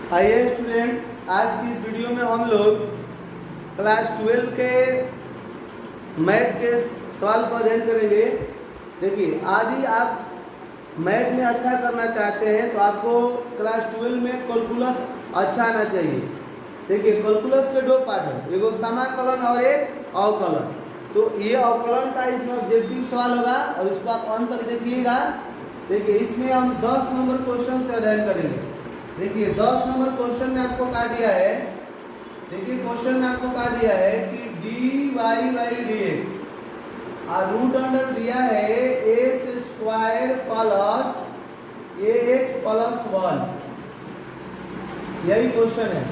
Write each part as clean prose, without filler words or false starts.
आइए स्टूडेंट, आज की इस वीडियो में हम लोग क्लास 12 के मैथ के सवाल को अध्ययन करेंगे। देखिए, यदि आप मैथ में अच्छा करना चाहते हैं तो आपको क्लास 12 में कैलकुलस अच्छा आना चाहिए। देखिए, कैलकुलस के दो पार्ट है, एगो समाकलन और एक अवकलन। तो ये अवकलन का इसमें ऑब्जेक्टिव सवाल होगा और इसको आप अंत तक देखिएगा। देखिए, इसमें हम 10 नंबर क्वेश्चन से अध्ययन करेंगे। देखिए, 10 नंबर क्वेश्चन में आपको कहा दिया है, देखिए क्वेश्चन में आपको कहा दिया है कि dy बाई dx और रूट अंडर दिया है a square plus ax plus 1। यही क्वेश्चन है।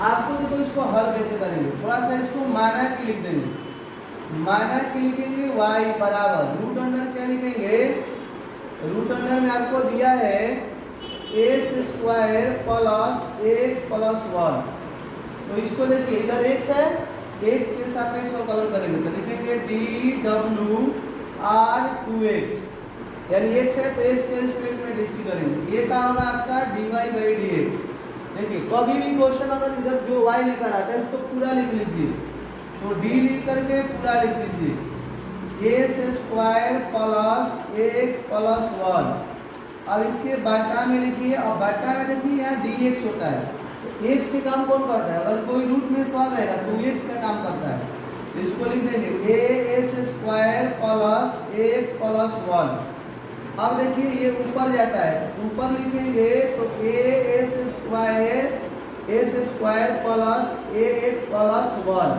आपको देखो इसको हल कैसे करेंगे, थोड़ा सा इसको माना कि लिख देंगे। माना कि लिखेंगे y बराबर रूट अंडर क्या लिखेंगे, रूट अंडर में आपको दिया है ए स्क्वायर प्लस एक्स प्लस 1। तो इसको देखिए, इधर x है, x के सापेक्ष अवकलन करेंगे तो लिखेंगे डी डब्ल्यू आर 2x, यानी x है तो x के रिस्पेक्ट में dc करेंगे। ये क्या होगा आपका dy बाई dx। देखिए, कभी भी क्वेश्चन अगर इधर जो y लिखा रहता है उसको पूरा लिख लीजिए, तो d लिख करके पूरा लिख लीजिए ए स्क्वायर प्लस एक्स प्लस 1। अब इसके बाटा में लिखिए, और बाटा में देखिए यहाँ dx होता है, तो x के काम कौन करता है, अगर कोई रूट में सवाल रहेगा तो x का काम करता है। तो इसको लिख देंगे ए स्क्वायर प्लस एक्स प्लस 1। अब देखिए ये ऊपर जाता है, ऊपर लिखेंगे तो ए स्क्वायर प्लस एक्स प्लस 1।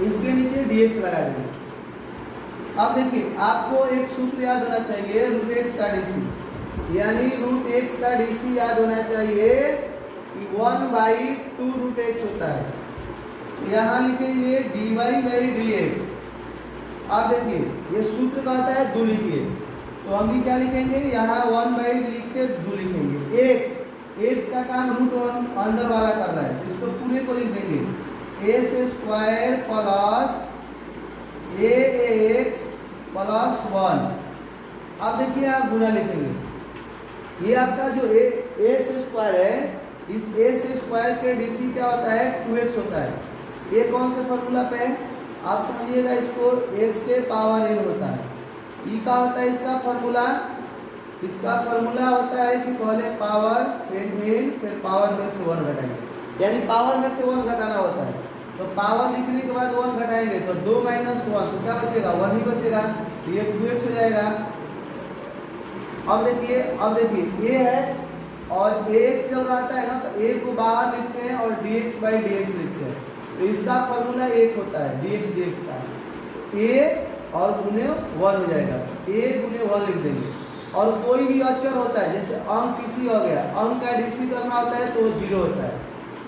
इसके नीचे dx लगा देंगे। अब देखिए, आपको एक सूत्र याद होना चाहिए, रूट एक्स का डीसी, यानी रूट एक्स का डीसी याद होना चाहिए कि 1/2 रूट एक्स होता है। यहाँ लिखेंगे dy बाई dx। अब देखिए ये सूत्र कहता है 2 लिखिए, तो हम भी क्या लिखेंगे, यहाँ 1/2 लिख के 2 लिखेंगे। एक्स का काम रूट अंदर वाला कर रहा है, इसको पूरे को लिख देंगे ए स्क्वायर प्लस ax प्लस 1। अब देखिए आप गुना लिखेंगे, ये आपका जो ए स्क्वायर है, इस ए स्क्वायर के डीसी क्या होता है 2x होता है। ये कौन से फॉर्मूला पे है आप समझिएगा, इसको x के पावर n होता है। ई का होता है इसका फॉर्मूला, इसका फॉर्मूला होता है कि पहले पावर फिर n फिर पावर में से 1 घटाएंगे, यानी पावर में से 1 घटाना होता है। तो पावर लिखने के बाद 1 घटाएंगे तो 2 - 1 तो क्या बचेगा, 1 ही बचेगा, तो ये 2x हो जाएगा। अब देखिए ये है और ax जब रहता है ना तो a को बाहर लिखते हैं और dx बाई dx लिखते हैं, तो इसका फॉर्मूला 1 होता है dx का, a और गुने 1 हो जाएगा, a गुने 1 लिख देंगे। और कोई भी अक्षर होता है, जैसे अंक किसी हो गया, अंक का डीसी करना होता है तो 0 होता है,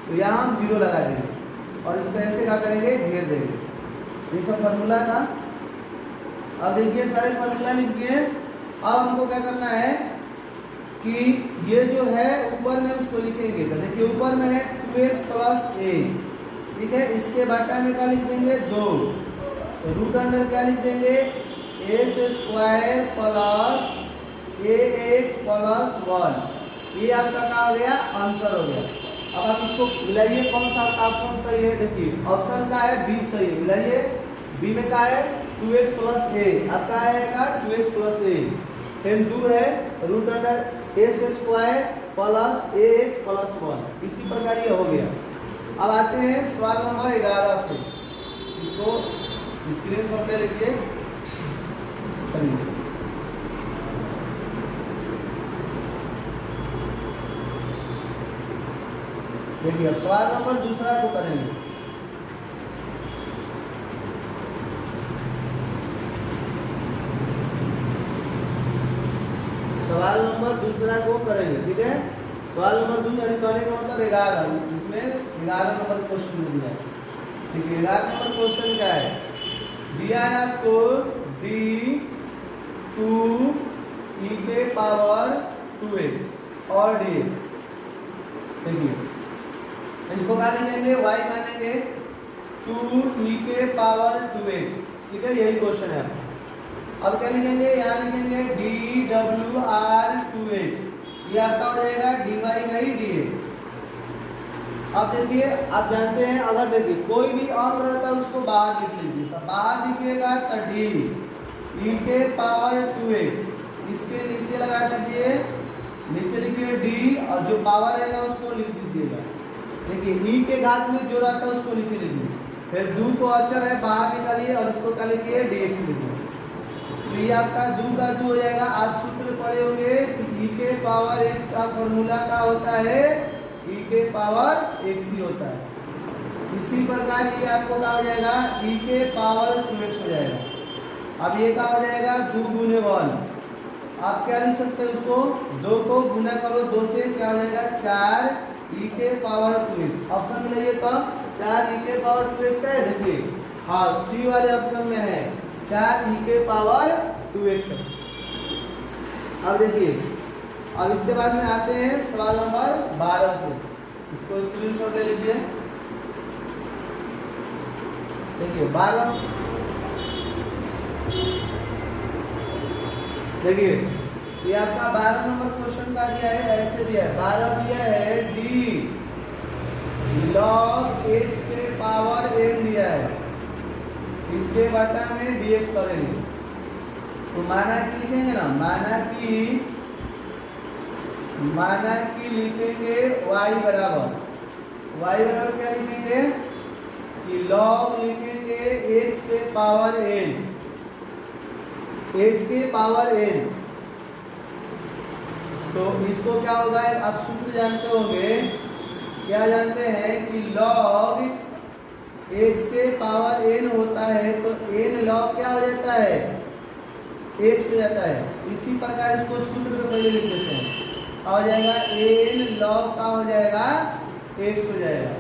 तो यहाँ हम 0 लगा देंगे और इसको ऐसे क्या करेंगे, घेर देंगे। ये सब फार्मूला था। अब देखिए सारे फार्मूला लिख दिए। अब हमको क्या करना है कि ये जो है ऊपर में उसको लिखेंगे, तो देखिए ऊपर में है 2x प्लस a, ठीक है। इसके बाटा में क्या लिख देंगे 2, तो रूट अंडर क्या लिख देंगे ए स्क्वायर प्लस ax प्लस 1। ये आपका क्या हो गया, आंसर हो गया। अब आप इसको मिलाइए, कौन सा ऑप्शन सही है, देखिए ऑप्शन का है बी सही है, मिलाइए। बी में क्या है 2x प्लस a, आपका आएगा 2x प्लस a, फिर 2 है रूट अंडर ए स्क्वायर प्लस ax प्लस 1। इसी प्रकार ये हो गया। अब आते हैं सवाल नंबर 11 पे, इसको स्क्रीनशॉट ले लीजिए। देखिए अब सवाल नंबर 2 को करेंगे। सवाल नंबर 2 को करेंगे, ठीक है। सवाल नंबर 2 यानी कहने का मतलब 11, इसमें 11 नंबर क्वेश्चन दिया है। ठीक है, 11 नंबर क्वेश्चन क्या है, दिया है आपको d2 e के पावर 2x और dx। देखिए इसको क्या लिखेंगे, y मानेंगे 2 e के पावर 2x, ठीक है, यही क्वेश्चन है। अब क्या लिखेंगे, यहाँ लिखेंगे डी डब्ल्यू आर 2x, ये आपका हो जाएगा dy बाई dx। अब देखिए, आप जानते हैं अगर देखिए कोई भी अंक रहता है उसको बाहर लिख लीजिए। तो बाहर लिखिएगा तो डी ई के पावर 2x, इसके नीचे लगा दीजिए, नीचे लिखिए डी और जो पावर रहेगा उसको लिख दीजिएगा। देखिए ई के घात में जो रहता है उसको नीचे लिखिए, फिर 2 को अक्षर है बाहर निकालिए और उसको क्या लिखिए dx लिखिए। तो ये आपका 2 का 2 हो जाएगा। आप सूत्र पढ़े होंगे कि ई के पावर x का फॉर्मूला क्या होता है, ई के पावर x ही होता है। इसी प्रकार ये आपको क्या हो जाएगा, ई के पावर 2x हो जाएगा। अब ये क्या हो जाएगा 2 गुने 1, आप क्या लिख सकते हैं उसको, 2 को गुना करो 2 से, क्या हो जाएगा 4 ई के पावर 2x। ऑप्शन में लाइए तो 4 ई के पावर 2x है, देखिए हाँ सी वाले ऑप्शन में है 4 ई के पावर 2x है। अब देखिए, अब इसके बाद में आते हैं सवाल नंबर 12 पे, इसको स्क्रीनशॉट ले लीजिए। देखिए 12, देखिए ये आपका 12 नंबर क्वेश्चन का दिया है, ऐसे दिया है 12 दिया है डी log x के पावर n दिया है, इसके बटा में dx करेंगे। तो माना कि लिखेंगे ना, माना कि लिखेंगे y बराबर क्या लिखेंगे कि log लिखेंगे x के पावर n, x के पावर n। तो इसको क्या होगा, आप सूत्र जानते होंगे, क्या जानते हैं कि log x के पावर n होता है तो n log क्या हो जाता है, x हो जाता है। इसी प्रकार इसको सूत्र में पहले लिख देते हैं, हो जाएगा n log का हो जाएगा x हो जाएगा।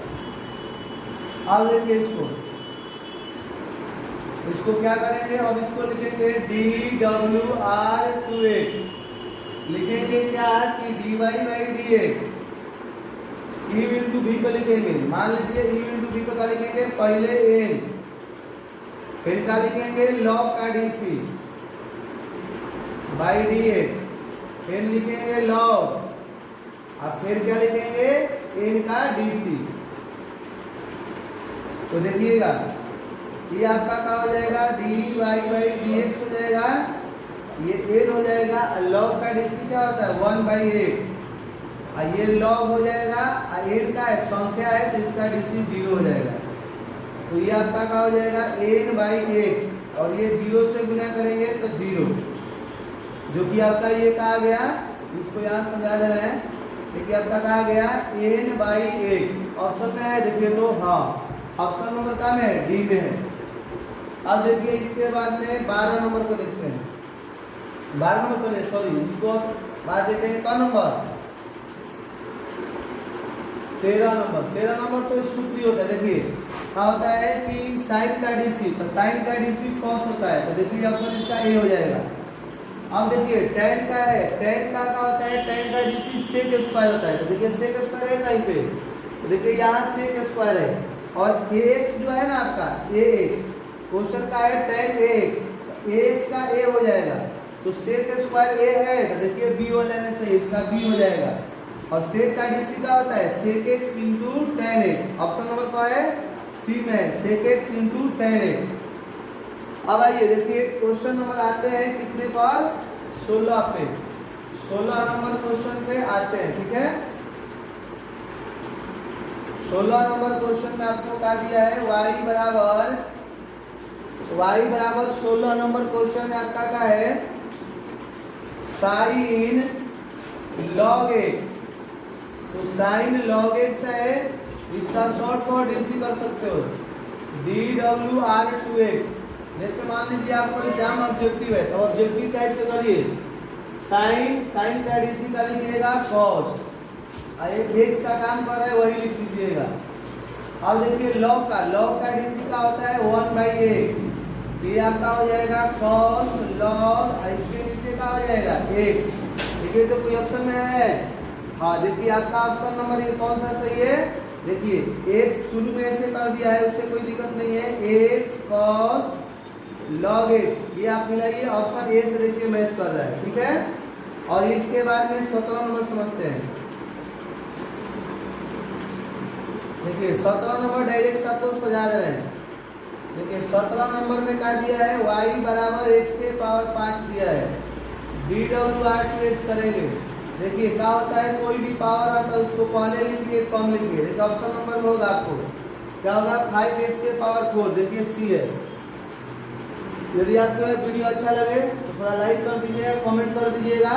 अब देखिए इसको क्या करेंगे, अब इसको लिखेंगे dwr2x, लिखेंगे क्या कि dy by dx, e into v पे लिखेंगे। मान लीजिए ई इंटू वी पे क्या लिखेंगे, पहले n, फिर क्या लिखेंगे log का dc बाई dx, फिर लिखेंगे log, अब फिर क्या लिखेंगे n का dc। तो देखिएगा ये आपका क्या हो जाएगा dy बाई dx हो जाएगा, ये n हो जाएगा, log का dc क्या होता है 1 बाई x, ये log हो जाएगा, n का संख्या है तो इसका dc 0 हो जाएगा। तो ये आपका क्या हो जाएगा n बाई x और ये 0 से गुना करेंगे तो 0, जो कि आपका ये कहा गया, इसको यहाँ समझा दे रहे हैं। देखिए आपका कहा गया n बाई x, ऑप्शन में है देखिए, तो हाँ ऑप्शन नंबर कहाँ में है, डी में है। अब देखिए इसके बाद में 12 नंबर को देखते हैं, 12 नंबर पहले सॉरी इसको बाद देखते हैं कौन नंबर, 13 नंबर तो सूत्र ही होता है। देखिए क्या होता है कि साइन का डीसी, तो साइन का डीसी कॉस होता है, तो देखिए ऑप्शन इसका ए हो जाएगा। अब देखिए tan का है, tan का क्या होता है, tan का डीसी सेक स्क्वायर होता है, तो देखिए सेक स्क्वायर है कहीं पे, तो देखिए यहाँ सेक स्क्वायर है, और ax जो है ना आपका ax, क्वेश्चन का है tan ax, ax का a हो जाएगा, तो सेक स्क्वायर a है तो देखिए b हो लेने से इसका b हो जाएगा, और सेक का डीसी क्या होता है सेक x into tan x। Option number क्या है, सी में है सेक x इंटू tan x। अब आइए देखिए क्वेश्चन नंबर आते हैं कितने पर, 16 पे, 16 नंबर क्वेश्चन पे आते हैं, ठीक है। 16 नंबर क्वेश्चन में आपको क्या दिया है, y बराबर 16 नंबर क्वेश्चन में आपका क्या है, साइन log x, तो साइन log x है, इसका शॉर्ट फॉर डीसी कर सकते हो dwr2x। जैसे मान लीजिए आपको एग्जाम ऑब्जेक्टिव है, तो ऑब्जेक्टिव टाइप पे करिए, साइन का डीसी का लिखिएगा cos, x का काम कर रहा है वही लिख दीजिएगा। अब देखिए log का डीसी का होता है 1 बाई x, ये आपका हो जाएगा cos log, इसके नीचे का हो जाएगा x। देखिए तो कोई ऑप्शन में है, हाँ देखिए आपका ऑप्शन नंबर ये कौन सा सही है, देखिए x शुरू में ऐसे कर दिया है, उससे कोई दिक्कत नहीं है, x cos log x, ये आप मिलाइए, ऑप्शन ए से देखिए मैच कर रहा है, ठीक है। और इसके बाद में 17 नंबर समझते हैं। देखिए 17 नंबर डायरेक्ट आपको सजा दे रहे हैं। देखिए 17 नंबर में क्या दिया है, y बराबर x के पावर 5 दिया है, dwr2x करेंगे। देखिए क्या होता है, कोई भी पावर आता है उसको पहले लिखिए कम लिखिए। देखिए ऑप्शन नंबर में होगा आपको क्या होगा, 5x के पावर 4। देखिए सी है। यदि आपको वीडियो अच्छा लगे तो थोड़ा लाइक कर दीजिएगा, कमेंट कर दीजिएगा।